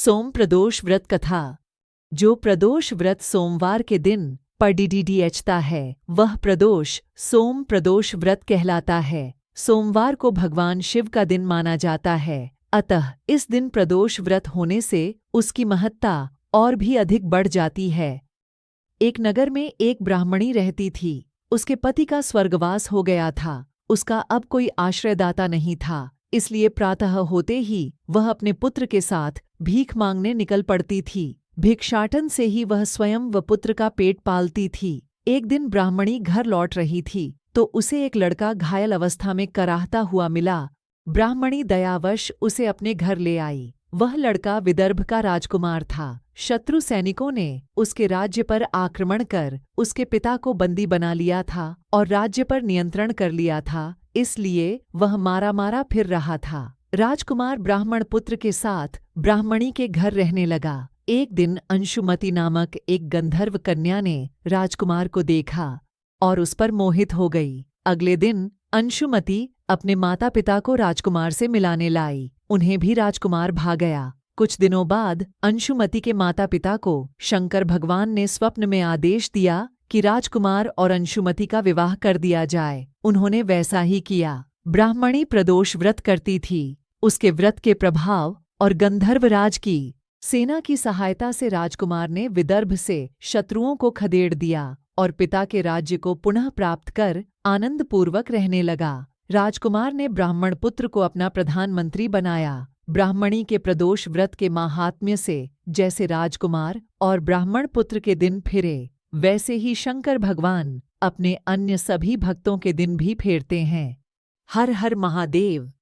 सोम प्रदोष व्रत कथा। जो प्रदोष व्रत सोमवार के दिन पड़ता है वह प्रदोष सोम प्रदोष व्रत कहलाता है। सोमवार को भगवान शिव का दिन माना जाता है, अतः इस दिन प्रदोष व्रत होने से उसकी महत्ता और भी अधिक बढ़ जाती है। एक नगर में एक ब्राह्मणी रहती थी। उसके पति का स्वर्गवास हो गया था। उसका अब कोई आश्रयदाता नहीं था, इसलिए प्रातः होते ही वह अपने पुत्र के साथ भीख मांगने निकल पड़ती थी। भिक्षाटन से ही वह स्वयं व पुत्र का पेट पालती थी। एक दिन ब्राह्मणी घर लौट रही थी तो उसे एक लड़का घायल अवस्था में कराहता हुआ मिला। ब्राह्मणी दयावश उसे अपने घर ले आई। वह लड़का विदर्भ का राजकुमार था। शत्रु सैनिकों ने उसके राज्य पर आक्रमण कर उसके पिता को बंदी बना लिया था और राज्य पर नियंत्रण कर लिया था, इसलिए वह मारा मारा फिर रहा था। राजकुमार ब्राह्मण पुत्र के साथ ब्राह्मणी के घर रहने लगा। एक दिन अंशुमती नामक एक गंधर्व कन्या ने राजकुमार को देखा और उस पर मोहित हो गई। अगले दिन अंशुमती अपने माता पिता को राजकुमार से मिलाने लाई। उन्हें भी राजकुमार भा गया। कुछ दिनों बाद अंशुमती के माता पिता को शंकर भगवान ने स्वप्न में आदेश दिया कि राजकुमार और अंशुमती का विवाह कर दिया जाए। उन्होंने वैसा ही किया। ब्राह्मणी प्रदोष व्रत करती थी। उसके व्रत के प्रभाव और गंधर्वराज की सेना की सहायता से राजकुमार ने विदर्भ से शत्रुओं को खदेड़ दिया और पिता के राज्य को पुनः प्राप्त कर आनंदपूर्वक रहने लगा। राजकुमार ने ब्राह्मण पुत्र को अपना प्रधानमंत्री बनाया। ब्राह्मणी के प्रदोष व्रत के माहात्म्य से जैसे राजकुमार और ब्राह्मण पुत्र के दिन फिरे, वैसे ही शंकर भगवान अपने अन्य सभी भक्तों के दिन भी फेरते हैं। हर हर महादेव।